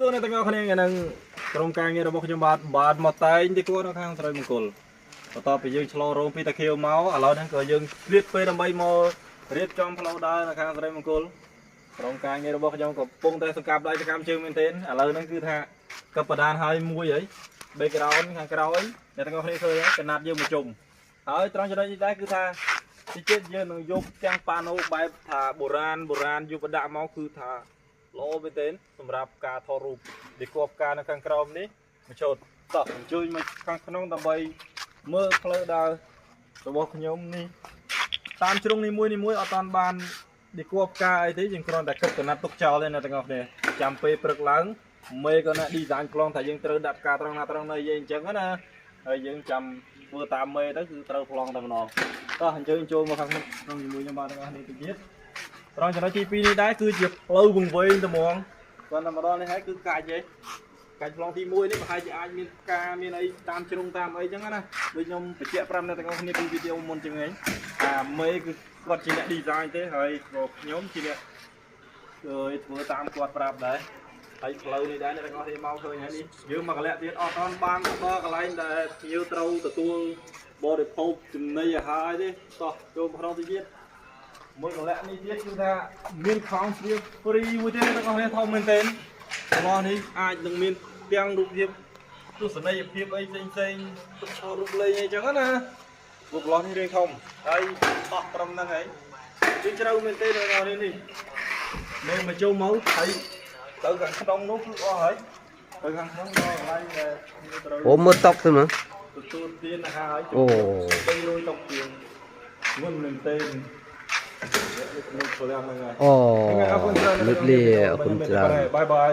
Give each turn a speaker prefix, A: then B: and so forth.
A: សួរអ្នកទាំងអស់គ្នាថ្ងៃហ្នឹងក្រុមការងាររបស់ខ្ញុំបាទមកតែងទីគួរនៅខាងស្រីមង្គលបន្ទាប់ពីយើងឆ្លងរោងពីតាខៀវមកឥឡូវហ្នឹងក៏យើងគ្លៀតពេលដើម្បីមករៀបចំផ្លូវដើរនៅខាងស្រីមង្គលក្រុមការងាររបស់ខ្ញុំក៏កំពុងតែសង្កាប់ដៃសកម្មជើងមែនទែនឥឡូវហ្នឹងគឺថាកັບបដានហើយមួយហើយ background ខាងក្រោយអ្នកទាំងអស់គ្នាឃើញហើយកណាត់យើងមកជុំហើយត្រង់ចំណុចនេះដែរគឺថាទីចិត្តយើងនឹងយកទាំងប៉ាណូបែបថាបុរាណយកបដាក់មកគឺថា ល្អមែនទែនសម្រាប់ការថតរូបដែលគួបការនៅខាងក្រោមនេះមកចូលតោះអញ្ជើញមកខាងក្នុងដើម្បីមើលផ្លូវដើររបស់ខ្ញុំនេះតាមជ្រុងនីមួយអត់តាន់បានដែលគួបការអីទេយើងគ្រាន់តែគិតកណាត់ទុកចោលទេអ្នកទាំងអស់គ្នាចាំពេលព្រឹកឡើងមេក៏ណា design ប្លង់ថាយើងត្រូវដាក់ការត្រង់ណាត្រង់ណីយើងអញ្ចឹងណាហើយយើងចាំធ្វើតាមមេទៅគឺត្រូវប្លង់តែម្ដងតោះអញ្ជើញចូលមកខាងក្នុងជាមួយខ្ញុំបាទទាំងអស់គ្នាទៅទៀត ត្រង់ចំណុចទី2នេះដែរគឺជាផ្លូវវង្វេងតែហ្មងគាត់តែម្ដងនេះហើយគឺកាច់ទេកាច់ប្លង់ទី1នេះប្រហែលជាអាចមានការមានអីតាមជ្រុងតាមអីចឹងណាដូចខ្ញុំបញ្ជាក់ប្រាប់អ្នកទាំងអស់គ្នាពីវីដេអូមុនចឹងហីអាមេគឺគាត់ជាអ្នក design ទេហើយខ្ញុំជាអ្នកធ្វើតាមគាត់ប្រាប់ដែរហើយផ្លូវនេះដែរអ្នកទាំងអស់គ្នាមកឃើញហើយនេះយើងមកកលៈទៀតអត់បានដល់កន្លែងដែលភ្ញៀវត្រូវទទួលបរិភោគចំណីអាហារទេតោះចូលក្នុងទៅទៀត មួយកន្លែងនេះទៀតគឺថាមានខំស្រៀបហ្វ្រីមួយទៀតអ្នកទាំងអស់គ្នាធំមែនទែនរបស់នេះអាចនឹងមានទាំងរូបភាពទស្សនីយភាពអីផ្សេងទុករូបលេងអីចឹងណារូបរបស់នេះរៀងធំហើយតោះត្រឹមហ្នឹងហើយជិះជ្រៅមែនទែនអ្នកទាំងអស់គ្នានេះនៅមកចូលមកហើយទៅខាងក្នុងនោះគឺអស់ហើយទៅខាងក្នុងដល់កន្លែងដែលត្រូវអូមើលតុកទៅមើលទទួលទានអាហារហើយអូ300តុកជាងមុនមែនទែន អូ លឹកលាអរគុណច្រើន បាយបាយ